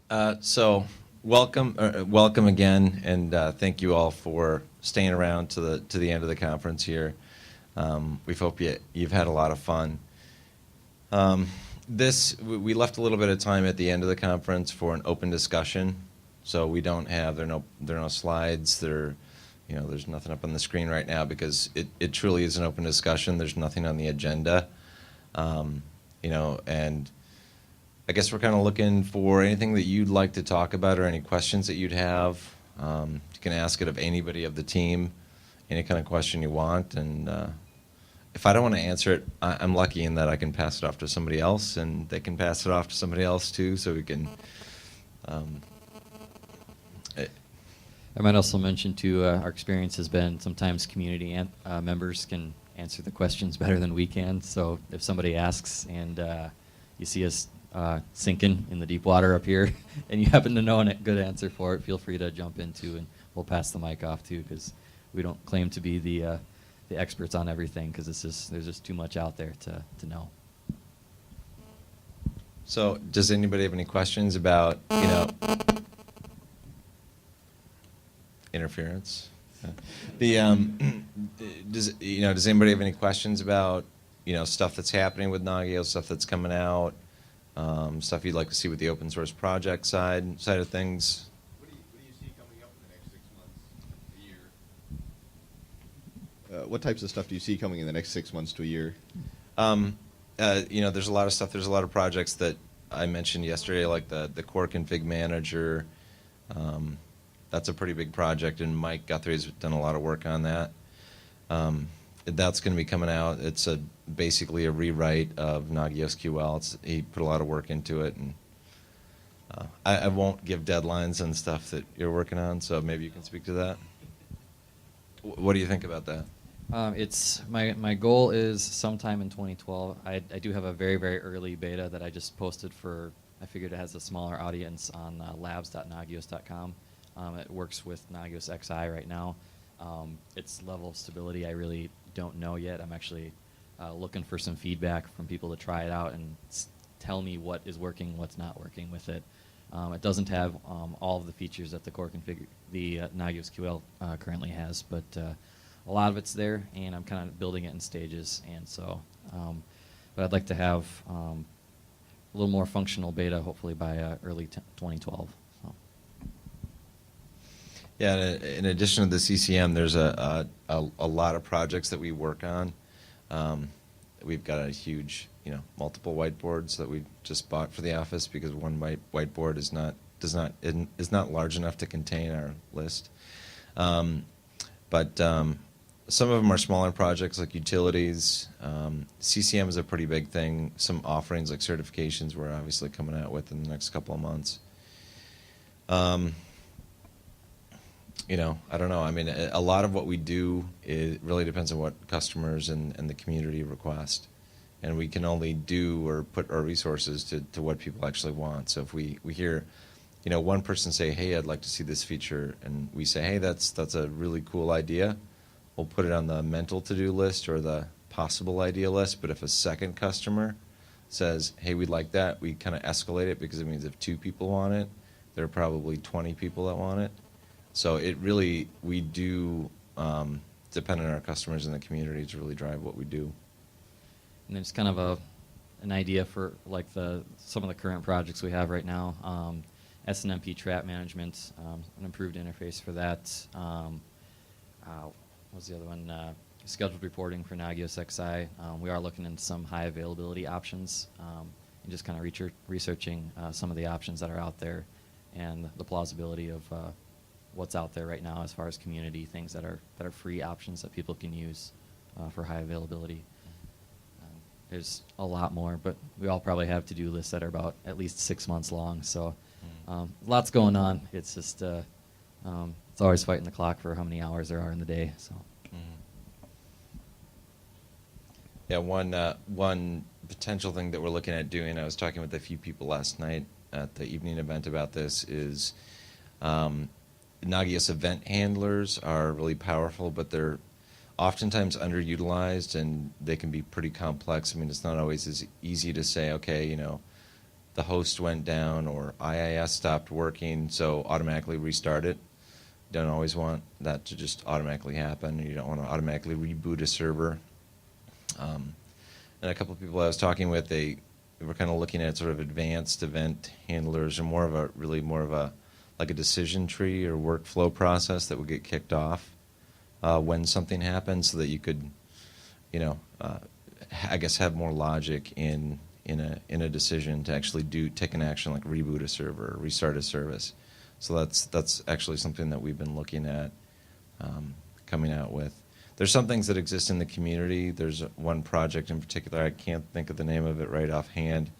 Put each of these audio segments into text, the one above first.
So welcome again, and thank you all for staying around to the end of the conference here. We hope you've had a lot of fun. We left a little bit of time at the end of the conference for an open discussion. So we don't have there are no slides. There's nothing up on the screen right now because it truly is an open discussion. There's nothing on the agenda, and I guess we're kind of looking for anything that you'd like to talk about or any questions that you'd have. You can ask it of anybody of the team, any kind of question you want. And if I don't want to answer it, I'm lucky in that I can pass it off to somebody else, and they can pass it off to somebody else too, so we can. I might also mention too, our experience has been sometimes community members can answer the questions better than we can. So if somebody asks and you see us sinking in the deep water up here, and you happen to know a good answer for it, feel free to jump into, and we'll pass the mic off too, because we don't claim to be the experts on everything, because there's just too much out there to know. So, does anybody have any questions about interference? Does anybody have any questions about stuff that's happening with Nagios, stuff that's coming out? Stuff you'd like to see with the open source project side of things. What do you see coming up in the next 6 months, a year? What types of stuff do you see coming in the next 6 months to a year? There's a lot of stuff. There's a lot of projects that I mentioned yesterday, like the core config manager. That's a pretty big project, and Mike Guthrie's done a lot of work on that. That's going to be coming out. It's basically a rewrite of Nagios QL. He put a lot of work into it, and I won't give deadlines and stuff that you're working on, so maybe you can speak to that. What do you think about that? It's my goal is sometime in 2012. I do have a very, very early beta that I just posted for. I figured it has a smaller audience on labs.nagios.com. It works with Nagios XI right now. Its level of stability I really don't know yet. I'm actually looking for some feedback from people to try it out and tell me what is working, what's not working with it. It doesn't have all of the features that the core config, the Nagios QL currently has, but a lot of it's there, and I'm kind of building it in stages. And so, but I'd like to have a little more functional beta, hopefully by early 2012. Yeah, in addition to the CCM, there's a lot of projects that we work on. We've got a huge, multiple whiteboards that we just bought for the office because one whiteboard is not large enough to contain our list. But some of them are smaller projects like utilities. CCM is a pretty big thing. Some offerings like certifications we're obviously coming out with in the next couple of months. I don't know. I mean, a lot of what we do really depends on what customers and the community request. And we can only do or put our resources to what people actually want. So if we hear, one person say, hey, I'd like to see this feature, and we say, hey, that's a really cool idea, we'll put it on the mental to-do list or the possible idea list. But if a second customer says, hey, we'd like that, we kind of escalate it, because it means if 2 people want it, there are probably 20 people that want it. So we do depend on our customers and the community to really drive what we do. And there's kind of an idea for like some of the current projects we have right now. SNMP trap management, an improved interface for that. What's the other one? Scheduled reporting for Nagios XI. We are looking into some high availability options, and just kind of researching some of the options that are out there and the plausibility of what's out there right now as far as community things that are free options that people can use for high availability. There's a lot more, but we all probably have to-do lists that are about at least 6 months long. So lots going on. It's just it's always fighting the clock for how many hours there are in the day. So. Yeah, one potential thing that we're looking at doing, I was talking with a few people last night at the evening event about this, is Nagios event handlers are really powerful, but they're oftentimes underutilized, and they can be pretty complex. I mean, it's not always as easy to say, okay, the host went down or IIS stopped working, so automatically restart it. You don't always want that to just automatically happen. You don't want to automatically reboot a server. And a couple of people I was talking with, they were kind of looking at sort of advanced event handlers, or more of a like a decision tree or workflow process that would get kicked off when something happens, so that you could, I guess, have more logic in a decision to actually take an action like reboot a server or restart a service. So that's actually something that we've been looking at coming out with. There's some things that exist in the community. There's one project in particular, I can't think of the name of it right offhand.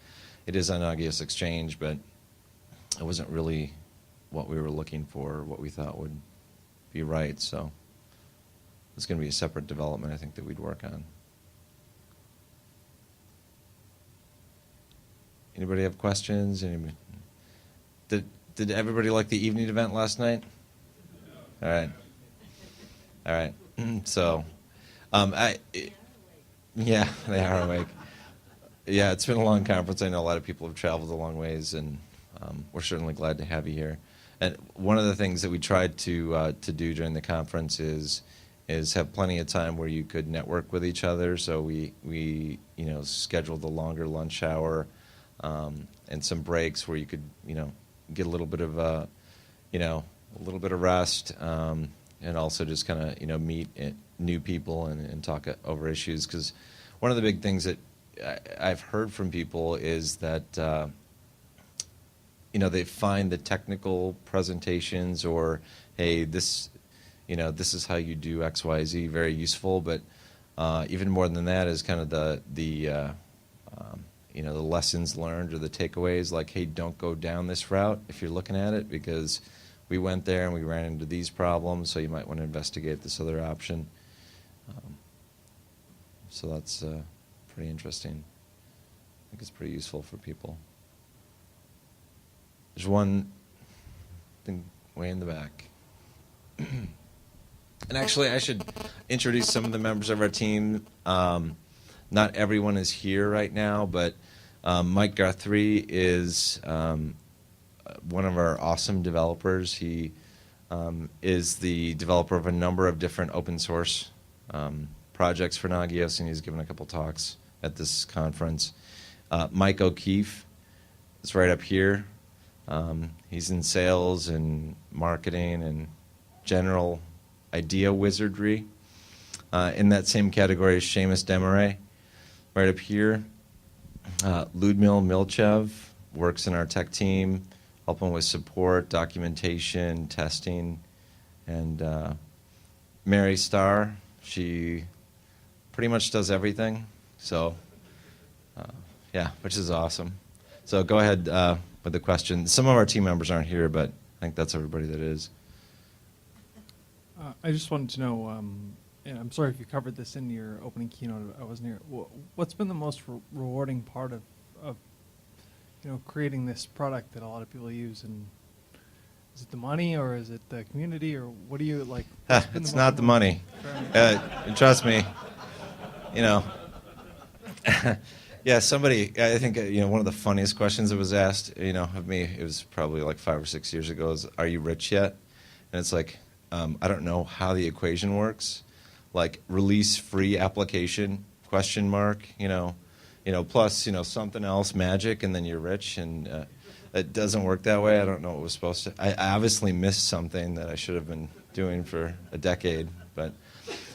It is on Nagios Exchange, but it wasn't really what we were looking for, what we thought would be right. So it's going to be a separate development, I think, that we'd work on. Anybody have questions? Did everybody like the evening event last night? All right. All right. So, yeah, they are awake. Yeah, it's been a long conference. I know a lot of people have traveled a long ways, and we're certainly glad to have you here. And one of the things that we tried to do during the conference is have plenty of time where you could network with each other. So we scheduled a longer lunch hour and some breaks where you could get a little bit of a little bit of rest. And also just kind of meet new people and talk over issues. Because one of the big things that I've heard from people is that they find the technical presentations or, hey, this is how you do X, Y, Z very useful. But even more than that is kind of the lessons learned or the takeaways. Like, hey, don't go down this route if you're looking at it, because we went there and we ran into these problems, so you might want to investigate this other option. So that's pretty interesting. I think it's pretty useful for people. There's one thing way in the back. And actually, I should introduce some of the members of our team. Not everyone is here right now, but Mike Guthrie is one of our awesome developers. He is the developer of a number of different open source projects for Nagios, and he's given a couple talks at this conference. Mike O'Keefe is right up here. He's in sales and marketing and general idea wizardry. In that same category is Seamus Demaray, right up here. Ludmil Milchev works in our tech team, helping with support, documentation, testing. And Mary Starr, she pretty much does everything. So, yeah, which is awesome. So go ahead with the question. Some of our team members aren't here, but I think that's everybody that is. I just wanted to know, and I'm sorry if you covered this in your opening keynote, I wasn't here. What's been the most rewarding part of creating this product that a lot of people use? And is it the money, or is it the community, or what do you like? It's not the money. Trust me. Yeah, somebody, I think, one of the funniest questions that was asked, of me, it was probably like 5 or 6 years ago, is, are you rich yet? And it's like, I don't know how the equation works. Like, release free application, question mark, plus, something else, magic, and then you're rich. And it doesn't work that way. I don't know what was supposed to. I obviously missed something that I should have been doing for a decade. But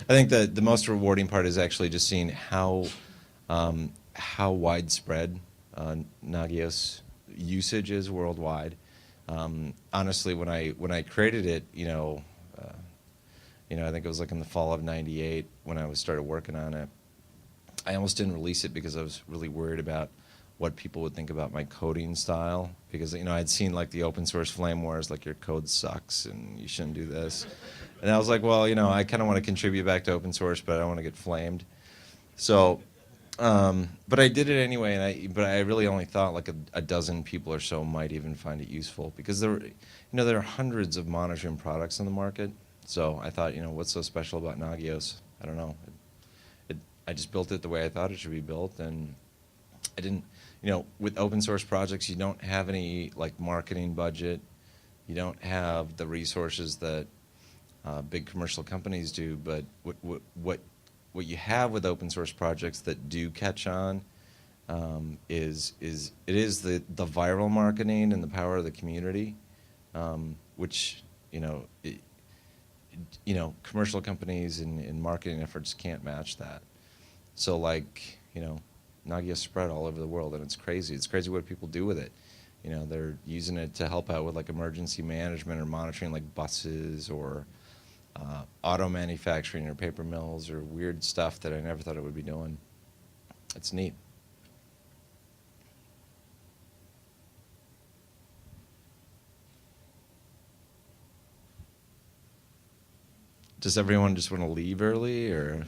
I think the most rewarding part is actually just seeing how widespread Nagios usage is worldwide. Honestly, when I created it, I think it was like in the fall of '98 when I started working on it. I almost didn't release it because I was really worried about what people would think about my coding style. Because I'd seen like the open source flame wars, like your code sucks and you shouldn't do this. And I was like, well, I kind of want to contribute back to open source, but I don't want to get flamed. So, but I did it anyway, but I really only thought like a dozen people or so might even find it useful, because there are hundreds of monitoring products on the market. So I thought, what's so special about Nagios? I don't know. I just built it the way I thought it should be built, and I didn't. with open source projects, you don't have any like marketing budget. You don't have the resources that big commercial companies do. But what you have with open source projects that do catch on is the viral marketing and the power of the community, which commercial companies and marketing efforts can't match that. So like Nagios spread all over the world, and it's crazy. It's crazy what people do with it. They're using it to help out with like emergency management or monitoring like buses or auto manufacturing or paper mills or weird stuff that I never thought it would be doing. It's neat. Does everyone just want to leave early, or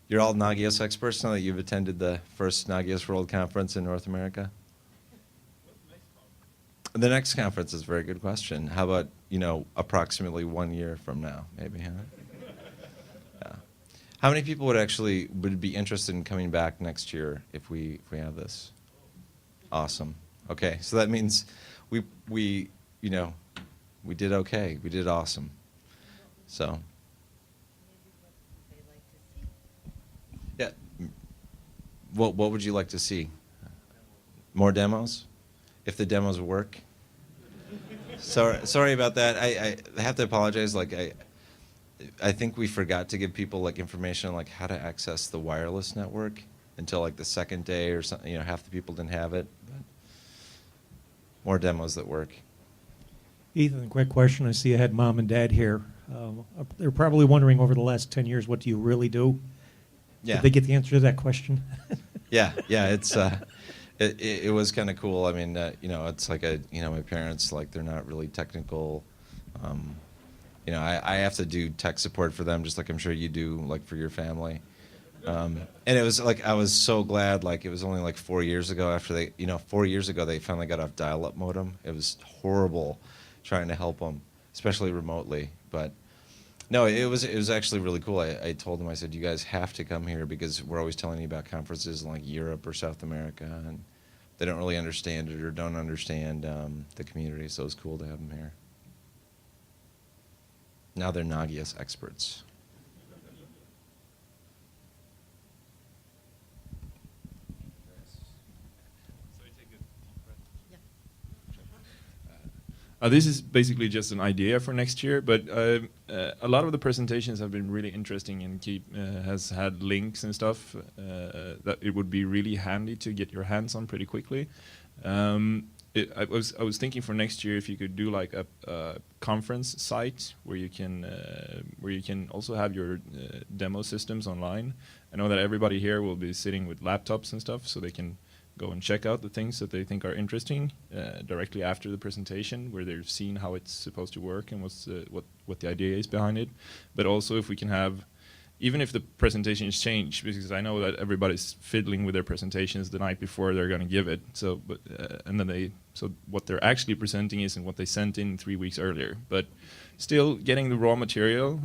You're all Nagios experts now that you've attended the first Nagios World Conference in North America? The next conference is a very good question. How about, approximately 1 year from now, maybe, huh? Yeah. How many people would be interested in coming back next year if we have this? Awesome. Okay, so that means we did okay. We did awesome. So. Yeah. What would you like to see? More demos? If the demos work? Sorry about that. I have to apologize. Like I think we forgot to give people like information on like how to access the wireless network until like the second day or something. Half the people didn't have it. But more demos that work. Ethan, quick question. I see you had mom and dad here. They're probably wondering over the last 10 years, what do you really do? Yeah. Did they get the answer to that question? Yeah. It's it was kind of cool. I mean, it's like my parents, like, they're not really technical. I have to do tech support for them, just like I'm sure you do, like for your family. And it was like I was so glad. Like it was only like 4 years ago after they, 4 years ago they finally got off dial-up modem. It was horrible trying to help them, especially remotely. But no, it was actually really cool. I told them, I said, you guys have to come here because we're always telling you about conferences in like Europe or South America, and they don't really understand it or don't understand the community. So it was cool to have them here. Now they're Nagios experts. This is basically just an idea for next year, but a lot of the presentations have been really interesting and has had links and stuff that it would be really handy to get your hands on pretty quickly. I was thinking for next year if you could do like a conference site where you can also have your demo systems online. I know that everybody here will be sitting with laptops and stuff, so they can go and check out the things that they think are interesting directly after the presentation, where they've seen how it's supposed to work and what the idea is behind it. But also if we can have, even if the presentations change, because I know that everybody's fiddling with their presentations the night before they're going to give it. So, so what they're actually presenting isn't what they sent in 3 weeks earlier. But still, getting the raw material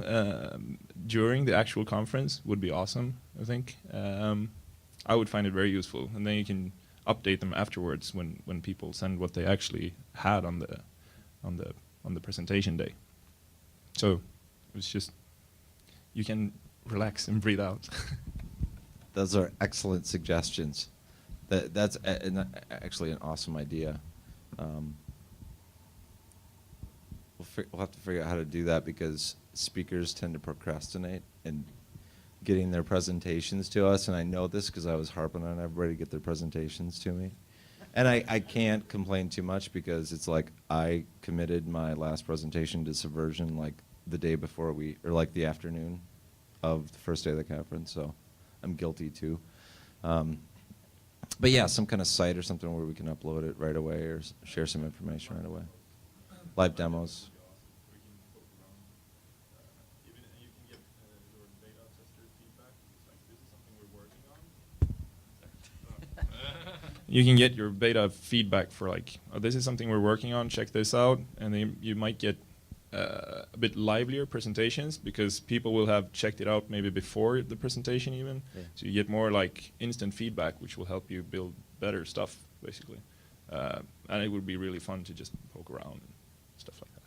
during the actual conference would be awesome. I think I would find it very useful, and then you can update them afterwards when people send what they actually had on the presentation day. So it's just, you can relax and breathe out. Those are excellent suggestions. That's actually an awesome idea. We'll have to figure out how to do that, because speakers tend to procrastinate in getting their presentations to us, and I know this because I was harping on everybody to get their presentations to me. And I can't complain too much, because it's like I committed my last presentation to Subversion like the day before or like the afternoon of the first day of the conference, so I'm guilty too. But yeah, some kind of site or something where we can upload it right away or share some information right away. Live demos. You can get your beta feedback for like, oh, this is something we're working on, check this out, and then you might get a bit livelier presentations, because people will have checked it out maybe before the presentation even. Yeah. So you get more like instant feedback, which will help you build better stuff, basically. And it would be really fun to just poke around and stuff like that.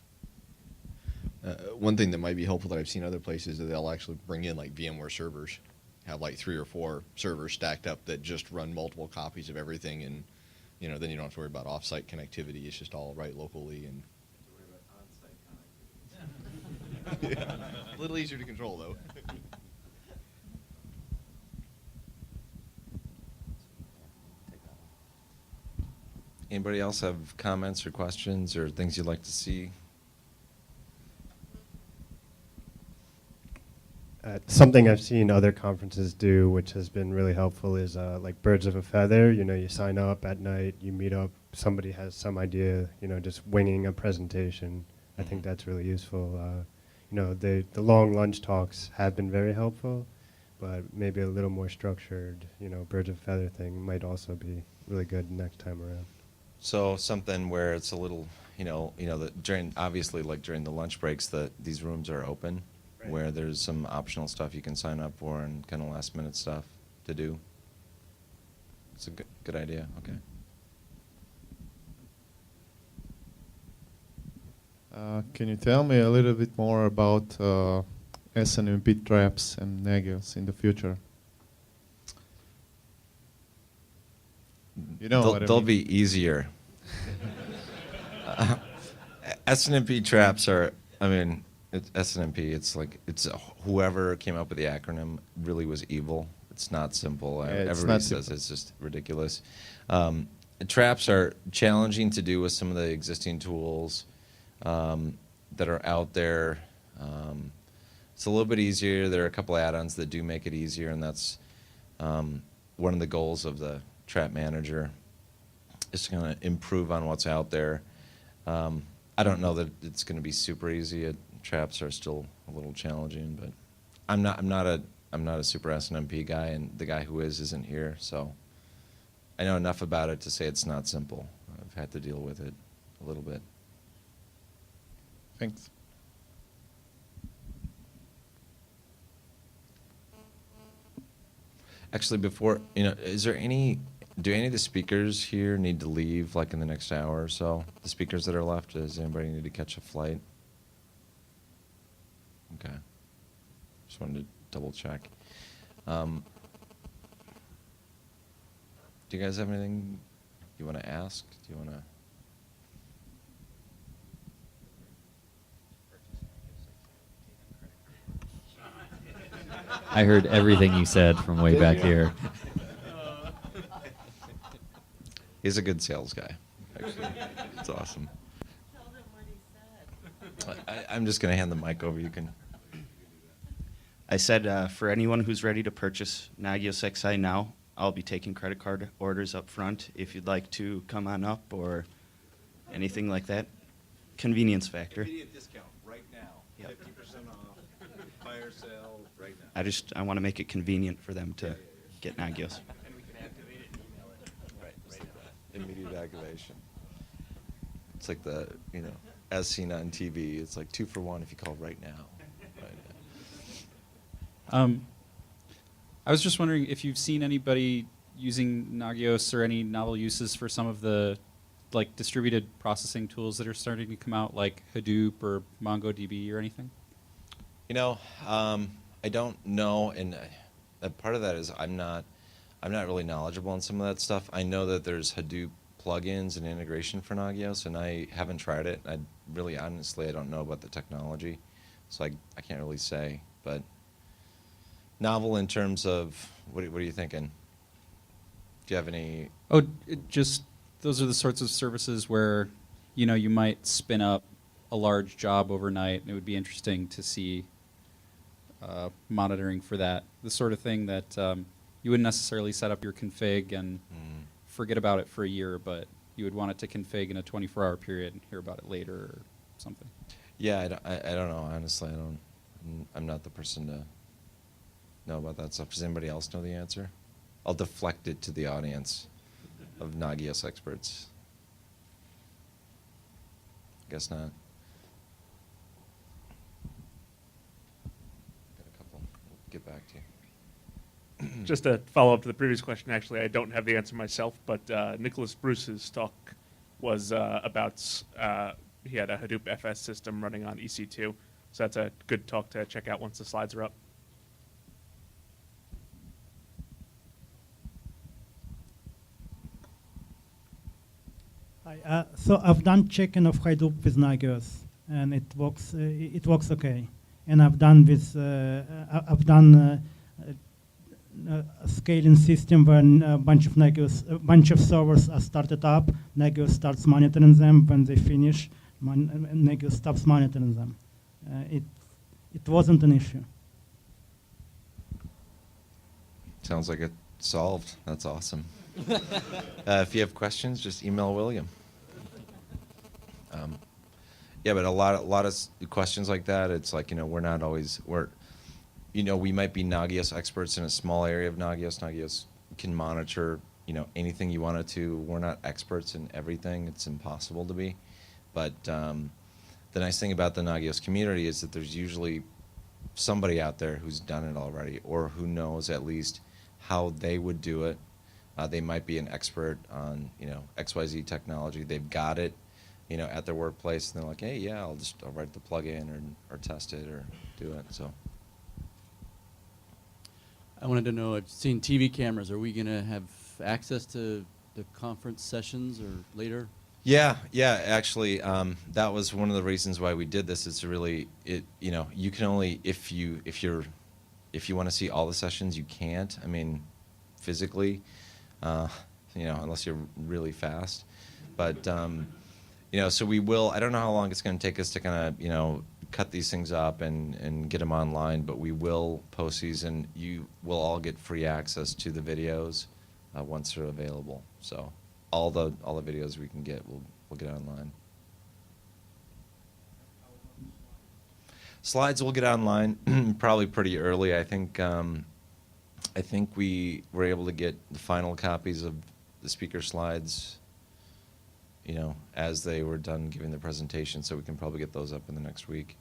One thing that might be helpful that I've seen other places is that they'll actually bring in like VMware servers, have like 3 or 4 servers stacked up that just run multiple copies of everything, and you know, then you don't have to worry about offsite connectivity. It's just all right locally, and yeah. A little easier to control though. Anybody else have comments or questions or things you'd like to see? Something I've seen other conferences do, which has been really helpful, is like birds of a feather. You know, you sign up at night, you meet up, somebody has some idea, you know, just winging a presentation. I think that's really useful. You know, the long lunch talks have been very helpful, but maybe a little more structured, you know, birds of a feather thing might also be really good next time around. So something where it's a little, that obviously like during the lunch breaks, these rooms are open, Right. where there's some optional stuff you can sign up for and kind of last minute stuff to do. It's a good idea. Okay. Can you tell me a little bit more about SNMP traps and Nagios in the future? You know what I They'll mean. be easier. SNMP traps are, SNMP, it's whoever came up with the acronym really was evil. It's not simple. Yeah, it's Everybody not says simple. it's just ridiculous. Traps are challenging to do with some of the existing tools that are out there. It's a little bit easier. There are a couple add-ons that do make it easier, and that's one of the goals of the Trap Manager is to kind of improve on what's out there. I don't know that it's going to be super easy. Traps are still a little challenging, but I'm not a super SNMP guy, and the guy who isn't here, so I know enough about it to say it's not simple. I've had to deal with it a little bit. Thanks. Actually, before, do any of the speakers here need to leave like in the next hour or so? The speakers that are left, does anybody need to catch a flight? Okay. Just wanted to double check. Do you guys have anything you want to ask? Do you want to? I heard everything you said from way back here. He's a good sales guy, actually. It's awesome. Tell them what he said. I'm just going to hand the mic over. You can. I said for anyone who's ready to purchase Nagios XI now, I'll be taking credit card orders up front if you'd like to come on up or anything like that. Convenience factor. Immediate discount right now. Yep. 50% off. Fire sale right now. I want to make it convenient for them to get Nagios. And we can activate it and email it. Right, just like that. Immediate activation. It's like the, as seen on TV, it's like 2 for 1 if you call right now. Right. I was just wondering if you've seen anybody using Nagios or any novel uses for some of the distributed processing tools that are starting to come out, like Hadoop or MongoDB or anything? I don't know, and part of that is I'm not really knowledgeable on some of that stuff. I know that there's Hadoop plugins and integration for Nagios, and I haven't tried it. I don't know about the technology, so I can't really say. But novel in terms of what are you thinking? Do you have any? Oh, those are the sorts of services where you might spin up a large job overnight, and it would be interesting to see monitoring for that. The sort of thing that you wouldn't necessarily set up your config and forget about it for a year, but you would want it to config in a 24-hour period and hear about it later or something. Yeah, I don't know. Honestly, I'm not the person to know about that stuff. Does anybody else know the answer? I'll deflect it to the audience of Nagios experts. Guess not. get back to you. Just to follow up to the previous question, actually, I don't have the answer myself, but Nicholas Bruce's talk was about he had a Hadoop FS system running on EC2, so that's a good talk to check out once the slides are up. Hi, so I've done checking of Hadoop with Nagios, and it works. It works okay. And I've done with a scaling system when a bunch of servers are started up. Nagios starts monitoring them. When they finish, Nagios stops monitoring them. It wasn't an issue. Sounds like it's solved. That's awesome. If you have questions, just email William. Yeah, but a lot of questions like that. It's like, we're not always we might be Nagios experts in a small area of Nagios. Nagios can monitor anything you want it to. We're not experts in everything. It's impossible to be. But the nice thing about the Nagios community is that there's usually somebody out there who's done it already, or who knows at least how they would do it. They might be an expert on XYZ technology. They've got it at their workplace, and they're like, hey, yeah, I'll write the plugin or test it or do it. So I wanted to know, I've seen TV cameras. Are we going to have access to the conference sessions or later? Yeah, actually, that was one of the reasons why we did this. Is really you can only if you want to see all the sessions, you can't. I mean, physically, unless you're really fast. But so we will. I don't know how long it's going to take us to kind of cut these things up and get them online. But we will post these, and you will all get free access to the videos once they're available. So all the videos we can get, we'll get online. Slides will get online probably pretty early. I think we were able to get the final copies of the speaker slides, as they were done giving the presentation, so we can probably get those up in the next week.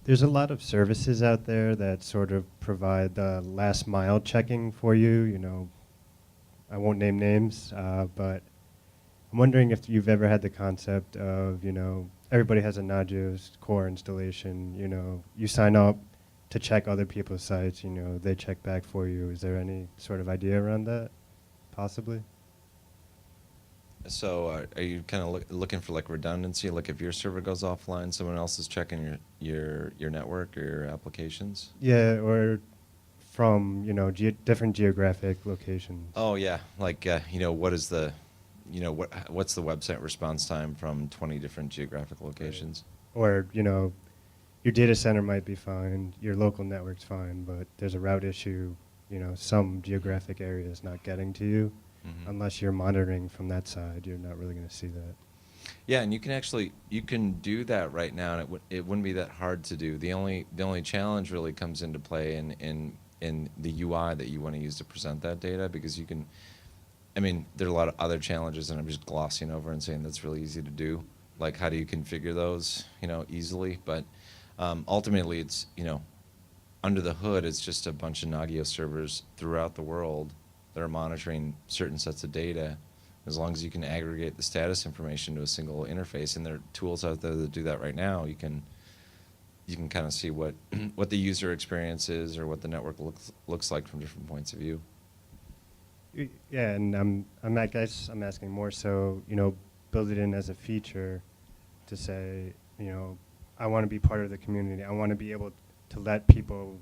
There's a lot of services out there that sort of provide the last mile checking for you. I won't name names, but I'm wondering if you've ever had the concept of, everybody has a Nagios core installation. You sign up to check other people's sites. They check back for you. Is there any sort of idea around that, possibly? So are you kind of looking for like redundancy? Like if your server goes offline, someone else is checking your network or your applications? Yeah, or from different geographic locations. Oh yeah, like what is the what's the website response time from 20 different geographic locations? Right. Or your data center might be fine, your local network's fine, but there's a route issue. Some geographic area is not getting to you. Mm-hmm. Unless you're monitoring from that side, you're not really going to see that. Yeah, and you can do that right now, and it wouldn't be that hard to do. The only challenge really comes into play in the UI that you want to use to present that data, because you can. I mean, there are a lot of other challenges, and I'm just glossing over and saying that's really easy to do. Like, how do you configure those, easily? But ultimately, it's under the hood, it's just a bunch of Nagios servers throughout the world that are monitoring certain sets of data. As long as you can aggregate the status information to a single interface, and there are tools out there that do that right now, you can kind of see what the user experience is, or what the network looks like from different points of view. Yeah, and I guess I'm asking more so, build it in as a feature to say, I want to be part of the community. I want to be able to let people,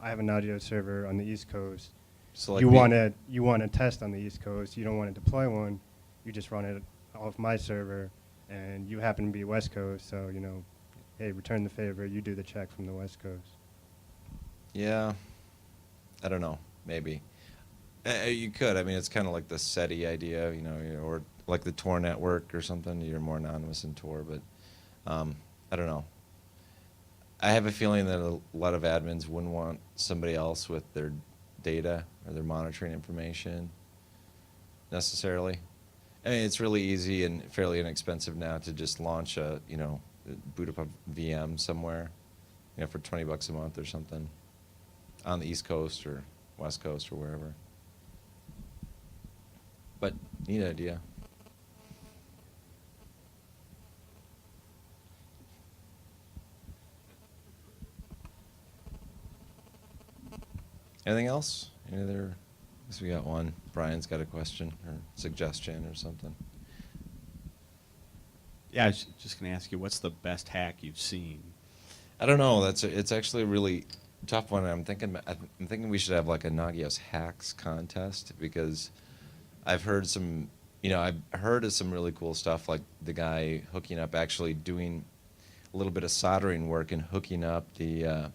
I have a Nagios server on the East Coast. So like you want to test on the East Coast. You don't want to deploy one. You just run it off my server, and you happen to be West Coast, so hey, return the favor. You do the check from the West Coast. Yeah, I don't know. Maybe you could. I mean, it's kind of like the SETI idea, or like the Tor network or something. You're more anonymous in Tor, but I don't know. I have a feeling that a lot of admins wouldn't want somebody else with their data or their monitoring information necessarily. I mean, it's really easy and fairly inexpensive now to just launch a, boot up a VM somewhere, for $20 a month or something on the East Coast or West Coast or wherever. But neat idea. Anything else? Any other? I guess we got one. Brian's got a question or suggestion or something. Yeah, I was just going to ask you, what's the best hack you've seen? I don't know. It's actually a really tough one. I'm thinking we should have like a Nagios hacks contest, because I've heard some, I've heard of some really cool stuff, like the guy hooking up, actually doing a little bit of soldering work and hooking up the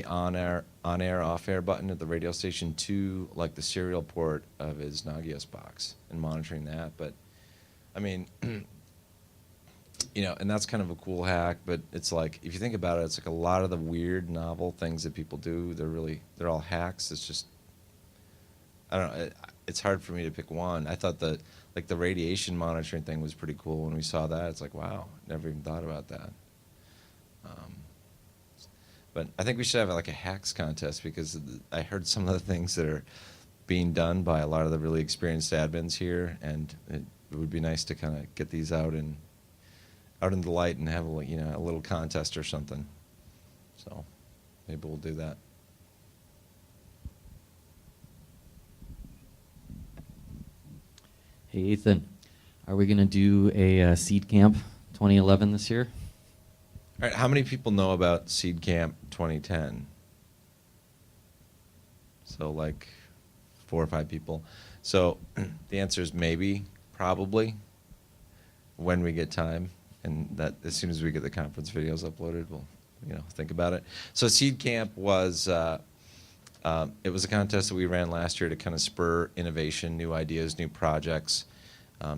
on-air, off-air button at the radio station to like the serial port of his Nagios box and monitoring that. But I mean, and that's kind of a cool hack, but it's like, if you think about it, it's like a lot of the weird, novel things that people do, they're all hacks. It's just, I don't know, it's hard for me to pick one. I thought the radiation monitoring thing was pretty cool. When we saw that, it's like, wow, never even thought about that. But I think we should have like a hacks contest, because I heard some of the things that are being done by a lot of the really experienced admins here, and it would be nice to kind of get these out in the light and have a little contest or something. So maybe we'll do that. Hey, Ethan, are we going to do a Seed Camp 2011 this year? All right, how many people know about Seed Camp 2010? So like 4 or 5 people. So the answer is maybe, probably, when we get time. And that as soon as we get the conference videos uploaded, we'll think about it. So Seed Camp was it was a contest that we ran last year to kind of spur innovation, new ideas, new projects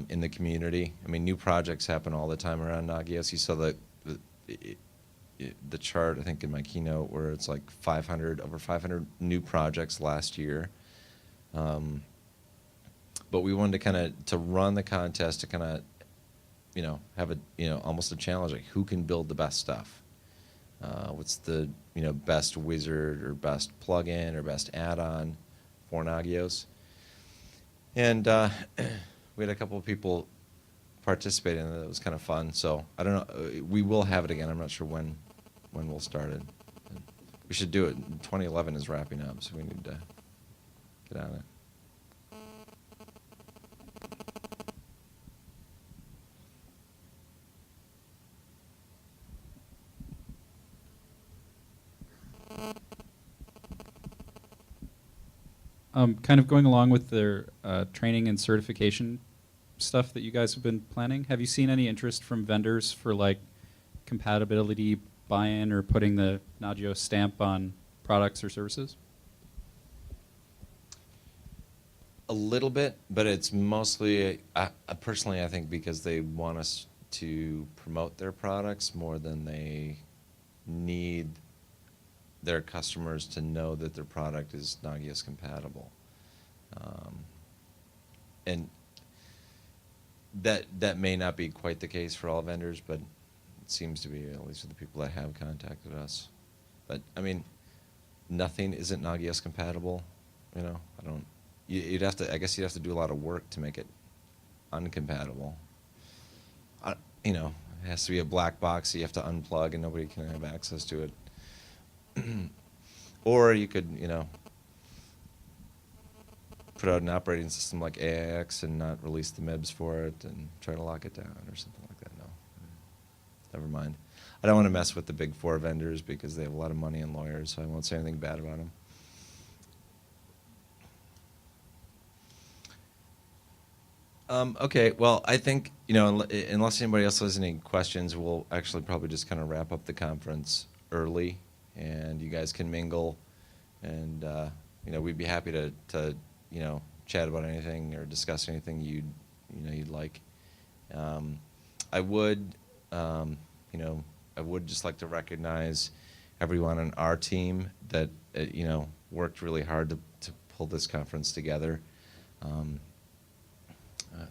in the community. I mean, new projects happen all the time around Nagios. You saw the chart, I think, in my keynote, where it's like over 500 new projects last year. But we wanted to kind of run the contest to kind of have a almost a challenge, like who can build the best stuff. What's the best wizard or best plugin or best add-on for Nagios? And we had a couple of people participating, and it was kind of fun. So I don't know. We will have it again. I'm not sure when we'll start it. We should do it. 2011 is wrapping up, so we need to get on it. Kind of going along with their training and certification stuff that you guys have been planning, have you seen any interest from vendors for like compatibility buy-in or putting the Nagios stamp on products or services? A little bit, but it's mostly, personally, I think, because they want us to promote their products more than they need their customers to know that their product is Nagios compatible. And that may not be quite the case for all vendors, but it seems to be, at least for the people that have contacted us. But I mean, nothing isn't Nagios compatible. You'd have to, I guess you'd have to do a lot of work to make it uncompatible. It has to be a black box that you have to unplug and nobody can have access to it. Or you could, put out an operating system like AIX and not release the MIBs for it and try to lock it down or something like that. No, never mind. I don't want to mess with the big 4 vendors because they have a lot of money and lawyers, so I won't say anything bad about them. Okay, well, I think, unless anybody else has any questions, we'll actually probably just kind of wrap up the conference early, and you guys can mingle, and we'd be happy to chat about anything or discuss anything you'd like. I would just like to recognize everyone on our team that worked really hard to pull this conference together.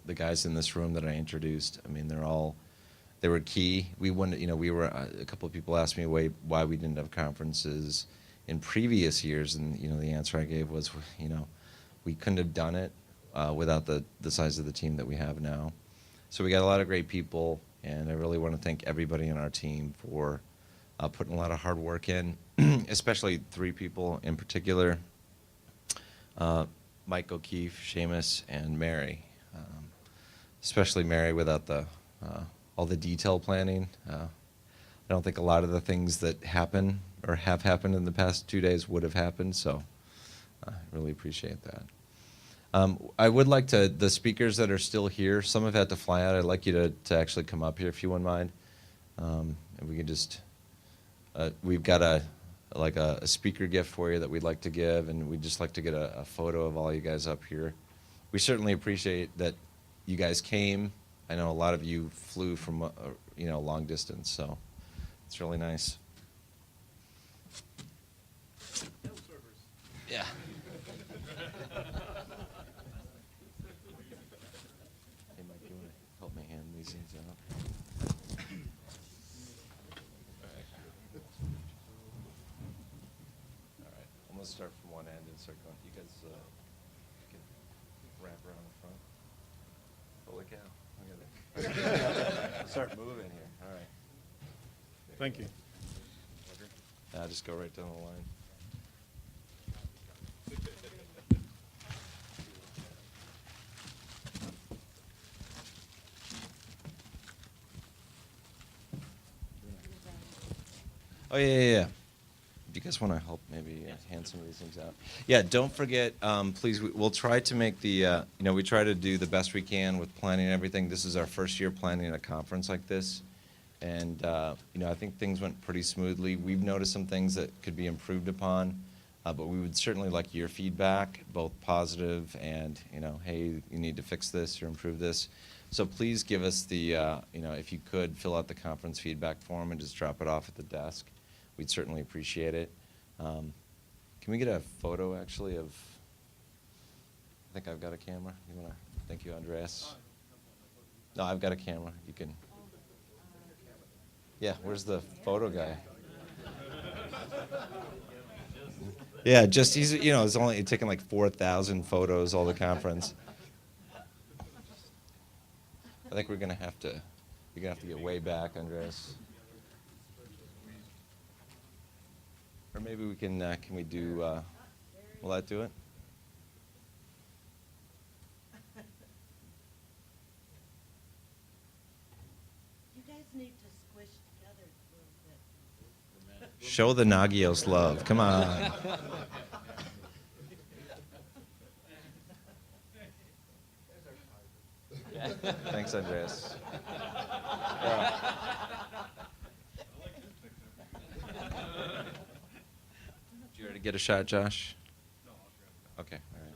The guys in this room that I introduced, I mean, they were key. We wanted, a couple of people asked me why we didn't have conferences in previous years, and the answer I gave was, we couldn't have done it without the size of the team that we have now. So we got a lot of great people, and I really want to thank everybody on our team for putting a lot of hard work in, especially 3 people in particular, Mike O'Keefe, Seamus, and Mary. Especially Mary, without all the detail planning. I don't think a lot of the things that happen or have happened in the past 2 days would have happened, so I really appreciate that. I would like the speakers that are still here, some have had to fly out. I'd like you to actually come up here if you wouldn't mind. And we can just, we've got a speaker gift for you that we'd like to give, and we'd just like to get a photo of all you guys up here. We certainly appreciate that you guys came. I know a lot of you flew from long distance, so it's really nice. Yeah. Hey Mike, you want to help me hand these things out? All right. I'm gonna start from one end and start going. You guys can wrap around the front. Holy cow. Look at it. Start moving here. All right. Thank you. Just go right down the line. Oh, yeah. Do you guys want to help maybe hand some of these things out? Yeah, don't forget, please, we'll try to make the, we try to do the best we can with planning and everything. This is our first year planning a conference like this. And, I think things went pretty smoothly. We've noticed some things that could be improved upon, but we would certainly like your feedback, both positive and, hey, you need to fix this or improve this. So please give us the, if you could, fill out the conference feedback form and just drop it off at the desk. We'd certainly appreciate it. Can we get a photo, actually, of, I think I've got a camera. You want to, thank you, Andreas. No, I've got a camera. You can. Yeah, where's the photo guy? Yeah, just, he's, it's only taken like 4,000 photos all the conference. I think we're going to have to, you're going to have to get way back, Andreas. Or maybe we can we do, will that do it? You guys need to squish together a little bit. Show the Nagios love. Come on. Thanks, Andreas. Did you already get a shot, Josh? Okay, all right.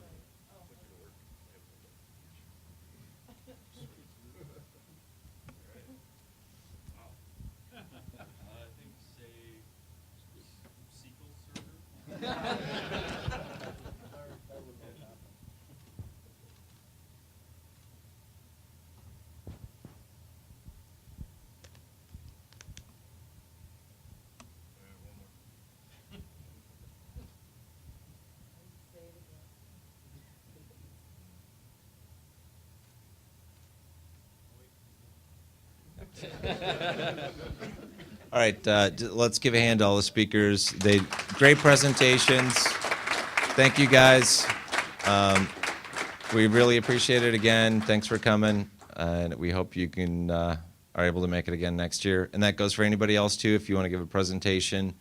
All right, let's give a hand to all the speakers. Great presentations. Thank you, guys. We really appreciate it again. Thanks for coming, and we hope you are able to make it again next year. And that goes for anybody else too. If you want to give a presentation,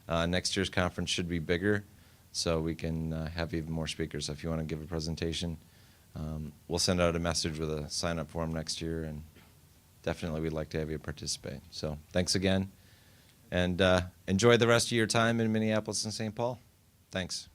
next year's conference should be bigger, so we can have even more speakers. If you want to give a presentation, we'll send out a message with a sign-up form next year, and definitely we'd like to have you participate. So thanks again, and enjoy the rest of your time in Minneapolis and St. Paul. Thanks.